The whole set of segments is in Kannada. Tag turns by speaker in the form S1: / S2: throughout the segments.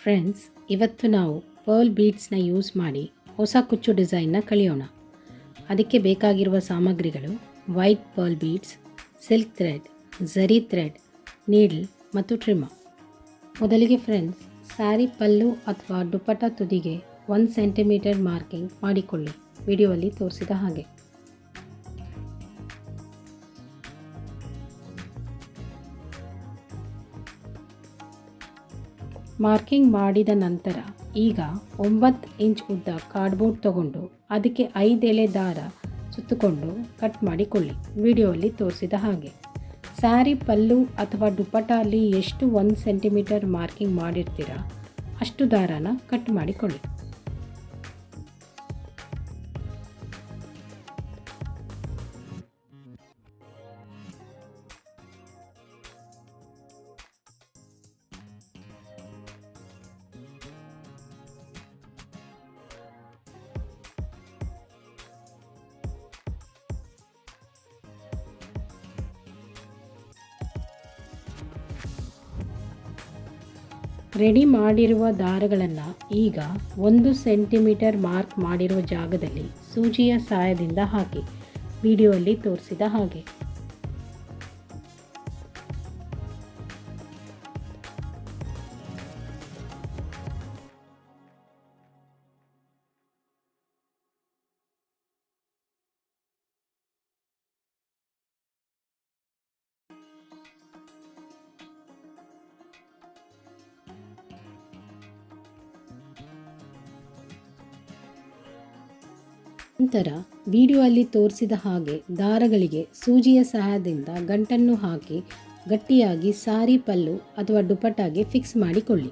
S1: ಫ್ರೆಂಡ್ಸ್, ಇವತ್ತು ನಾವು ಪರ್ಲ್ ಬೀಡ್ಸ್ನ ಯೂಸ್ ಮಾಡಿ ಹೊಸ ಕುಚ್ಚು ಡಿಸೈನ್ನ ಕಲಿಯೋಣ. ಅದಕ್ಕೆ ಬೇಕಾಗಿರುವ ಸಾಮಗ್ರಿಗಳು white pearl beads, silk thread, zari thread, needle ಮತ್ತು ಟ್ರಿಮ್ಮರ್. ಮೊದಲಿಗೆ ಫ್ರೆಂಡ್ಸ್, ಸ್ಯಾರಿ ಪಲ್ಲು ಅಥವಾ ದುಪಟ್ಟ ತುದಿಗೆ 1 ಸೆಂಟಿಮೀಟರ್ ಮಾರ್ಕಿಂಗ್ ಮಾಡಿಕೊಳ್ಳಿ, ವಿಡಿಯೋದಲ್ಲಿ ತೋರಿಸಿದ ಹಾಗೆ. ಮಾರ್ಕಿಂಗ್ ಮಾಡಿದ ನಂತರ ಈಗ 9 ಇಂಚ್ ಉದ್ದ ಕಾರ್ಡ್ಬೋರ್ಡ್ ತಗೊಂಡು ಅದಕ್ಕೆ 5 ಎಳೆ ದಾರ ಸುತ್ತಕೊಂಡು ಕಟ್ ಮಾಡಿಕೊಳ್ಳಿ, ವಿಡಿಯೋದಲ್ಲಿ ತೋರಿಸಿದ ಹಾಗೆ. ಸ್ಯಾರಿ ಪಲ್ಲು ಅಥವಾ ದುಪಟ್ಟ ಅಲ್ಲಿ ಎಷ್ಟು 1 ಸೆಂಟಿಮೀಟರ್ ಮಾರ್ಕಿಂಗ್ ಮಾಡಿರ್ತೀರ ಅಷ್ಟು ದಾರಾನ ಕಟ್ ಮಾಡಿಕೊಳ್ಳಿ. ರೆಡಿ ಮಾಡಿರುವ ದಾರಗಳನ್ನು ಈಗ 1 ಸೆಂಟಿಮೀಟರ್ ಮಾರ್ಕ್ ಮಾಡಿರುವ ಜಾಗದಲ್ಲಿ ಸೂಜಿಯ ಸಹಾಯದಿಂದ ಹಾಕಿ, ವಿಡಿಯೋದಲ್ಲಿ ತೋರಿಸಿದ ಹಾಗೆ. ನಂತರ ವಿಡಿಯೋದಲ್ಲಿ ತೋರಿಸಿದ ಹಾಗೆ ದಾರಗಳಿಗೆ ಸೂಜಿಯ ಸಹಾಯದಿಂದ ಗಂಟನ್ನು ಹಾಕಿ ಗಟ್ಟಿಯಾಗಿ ಸಾರಿ ಪಲ್ಲು ಅಥವಾ ದುಪಟ್ಟಾಗೆ ಫಿಕ್ಸ್ ಮಾಡಿಕೊಳ್ಳಿ.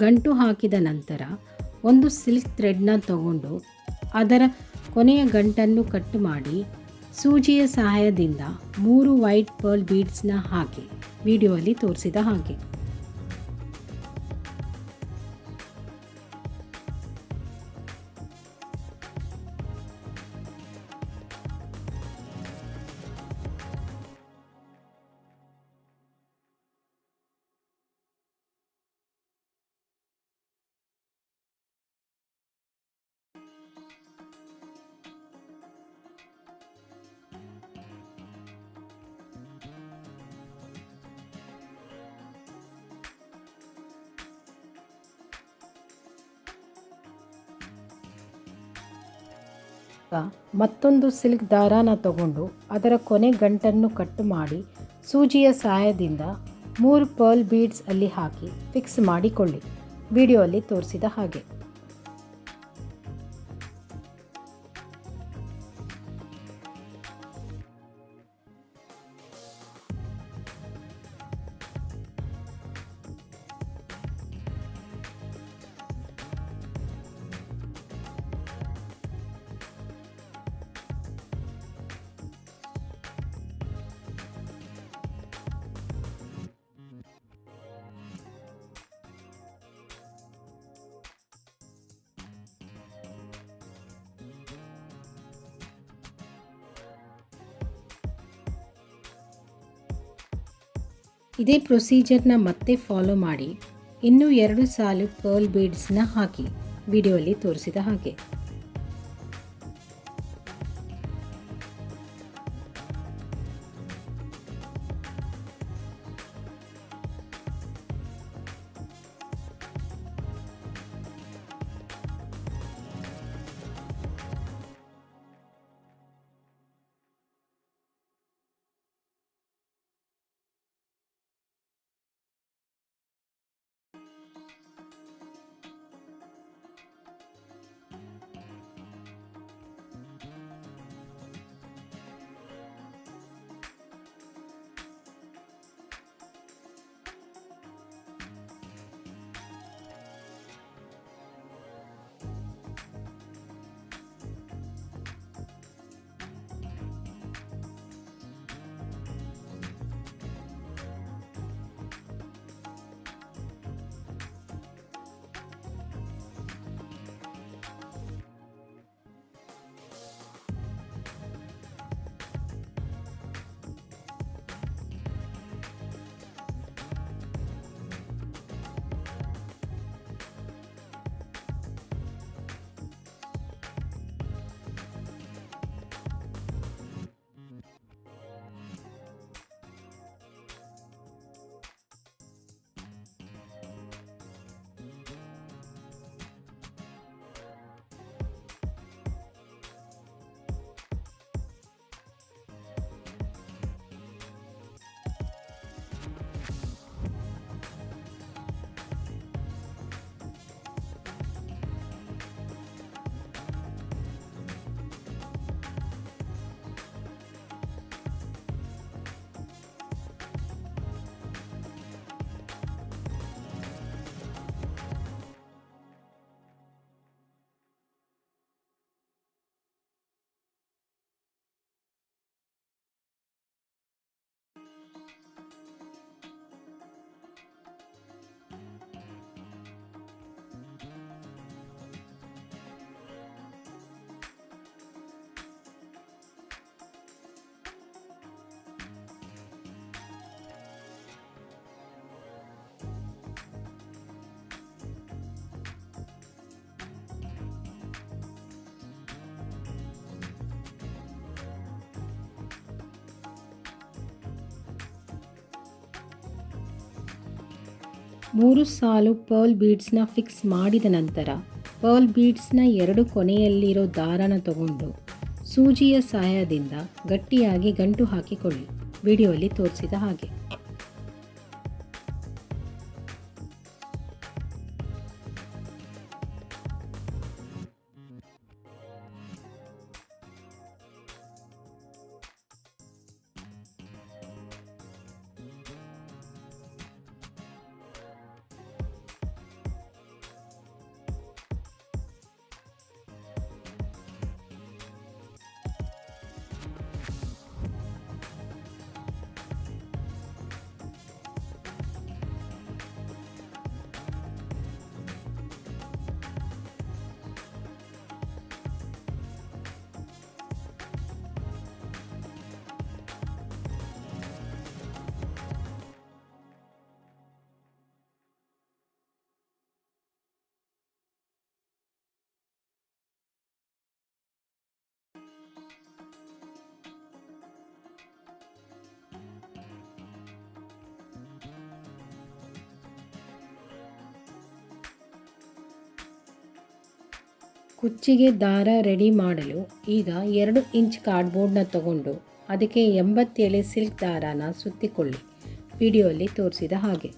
S1: ಗಂಟು ಹಾಕಿದ ನಂತರ ಒಂದು ಸಿಲ್ಕ್ ಥ್ರೆಡ್ನ ತಗೊಂಡು ಅದರ ಕೊನೆಯ ಗಂಟನ್ನು ಕಟ್ ಮಾಡಿ ಸೂಜಿಯ ಸಹಾಯದಿಂದ 3 ವೈಟ್ ಪರ್ಲ್ ಬೀಡ್ಸ್ನ ಹಾಕಿ, ವಿಡಿಯೋದಲ್ಲಿ ತೋರಿಸಿದ ಹಾಗೆ. ಮತ್ತೊಂದು ಸಿಲ್ಕ್ ದಾರಾನ ತಗೊಂಡು ಅದರ ಕೊನೆ ಗಂಟನ್ನು ಕಟ್ ಮಾಡಿ ಸೂಜಿಯ ಸಹಾಯದಿಂದ 3 ಪರ್ಲ್ ಬೀಡ್ಸ್ ಅಲ್ಲಿ ಹಾಕಿ ಫಿಕ್ಸ್ ಮಾಡಿಕೊಳ್ಳಿ, ವಿಡಿಯೋದಲ್ಲಿ ತೋರಿಸಿದ ಹಾಗೆ. ಇದೇ ಪ್ರೊಸೀಜರ್ನ ಮತ್ತೆ ಫಾಲೋ ಮಾಡಿ ಇನ್ನೂ 2 ಸಾಲು ಪರ್ಲ್ ಬೀಡ್ಸ್ನ ಹಾಕಿ, ವಿಡಿಯೋದಲ್ಲಿ ತೋರಿಸಿದ ಹಾಗೆ. 3 ಸಾಲು ಪರ್ಲ್ ಬೀಡ್ಸ್ನ ಫಿಕ್ಸ್ ಮಾಡಿದ ನಂತರ ಪರ್ಲ್ ಬೀಡ್ಸ್ನ 2 ಕೊನೆಯಲ್ಲಿರೋ ದಾರನ ತಗೊಂಡು ಸೂಜಿಯ ಸಹಾಯದಿಂದ ಗಟ್ಟಿಯಾಗಿ ಗಂಟು ಹಾಕಿಕೊಳ್ಳಿ, ವಿಡಿಯೋಲಿ ತೋರಿಸಿದ ಹಾಗೆ. ಕುಚ್ಚಿಗೆ ದಾರ ರೆಡಿ ಮಾಡಲು ಈಗ 2 ಇಂಚ್ ಕಾರ್ಡ್ಬೋರ್ಡ್ನ ತಗೊಂಡು ಅದಕ್ಕೆ 80 ಎಳೆ ಸಿಲ್ಕ್ ದಾರಾನ ಸುತ್ತಿಕೊಳ್ಳಿ, ವಿಡಿಯೋಲಿ ತೋರಿಸಿದ ಹಾಗೆ.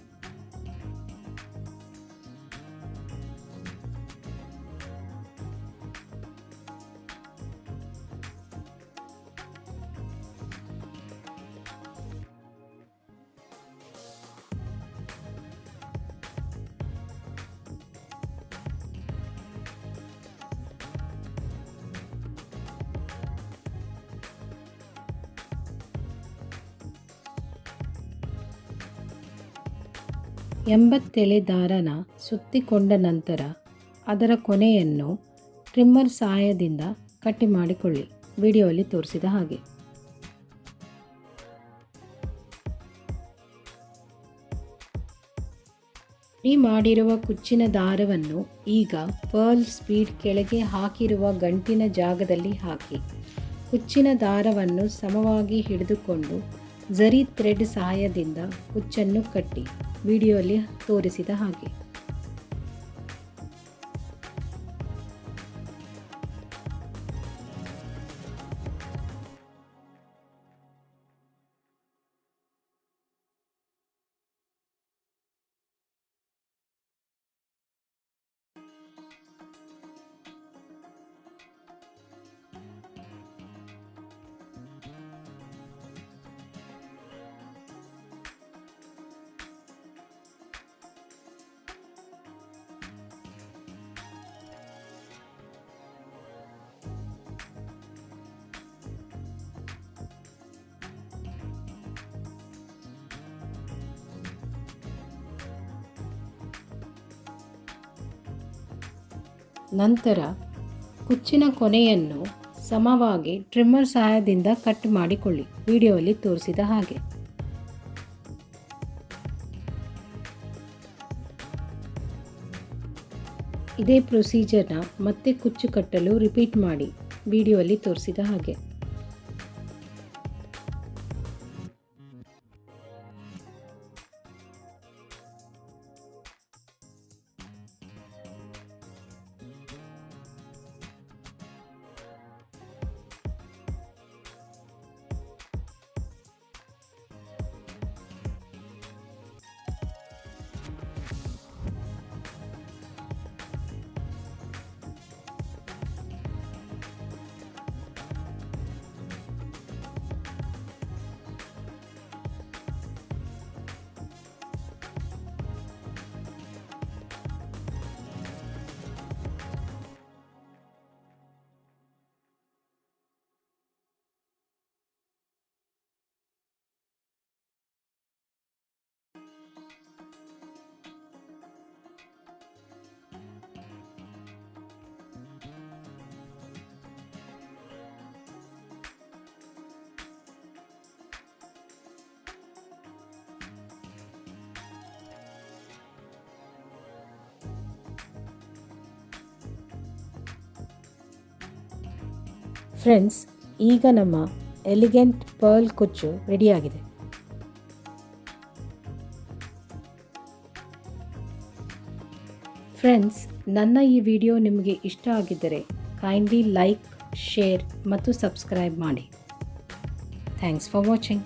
S1: ಎಂಬತ್ತೆಳೆ ದಾರನ ಸುತ್ತಿಕೊಂಡ ನಂತರ ಅದರ ಕೊನೆಯನ್ನು ಟ್ರಿಮ್ಮರ್ ಸಹಾಯದಿಂದ ಕಟ್ ಮಾಡಿಕೊಳ್ಳಿ, ವಿಡಿಯೋಲಿ ತೋರಿಸಿದ ಹಾಗೆ. ರೆಡಿ ಮಾಡಿರುವ ಕುಚ್ಚಿನ ದಾರವನ್ನು ಈಗ ಪರ್ಲ್ ಬೀಡ್ ಕೆಳಗೆ ಹಾಕಿರುವ ಗಂಟಿನ ಜಾಗದಲ್ಲಿ ಹಾಕಿ ಕುಚ್ಚಿನ ದಾರವನ್ನು ಸಮವಾಗಿ ಹಿಡಿದುಕೊಂಡು ಝರಿ ಥ್ರೆಡ್ ಸಹಾಯದಿಂದ ಕುಚ್ಚನ್ನು ಕಟ್ಟಿ, ವಿಡಿಯೋಲಿ ತೋರಿಸಿದ ಹಾಗೆ. ನಂತರ ಕುಚ್ಚಿನ ಕೊನೆಯನ್ನು ಸಮವಾಗಿ ಟ್ರಿಮ್ಮರ್ ಸಹಾಯದಿಂದ ಕಟ್ ಮಾಡಿಕೊಳ್ಳಿ, ವಿಡಿಯೋಲಿ ತೋರಿಸಿದ ಹಾಗೆ. ಇದೇ ಪ್ರೊಸೀಜರ್ನ ಮತ್ತೆ ಕುಚ್ಚು ಕಟ್ಟಲು ರಿಪೀಟ್ ಮಾಡಿ, ವಿಡಿಯೋಲಿ ತೋರಿಸಿದ ಹಾಗೆ. ಫ್ರೆಂಡ್ಸ್, ಈಗ ನಮ್ಮ ಎಲಿಗೆಂಟ್ ಪರ್ಲ್ ಕುಚ್ಚು ರೆಡಿಯಾಗಿದೆ. ಫ್ರೆಂಡ್ಸ್, ನನ್ನ ಈ ವಿಡಿಯೋ ನಿಮಗೆ ಇಷ್ಟ ಆಗಿದ್ದರೆ ಕೈಂಡ್ಲಿ ಲೈಕ್, ಶೇರ್ ಮತ್ತು ಸಬ್ಸ್ಕ್ರೈಬ್ ಮಾಡಿ. Thanks for watching.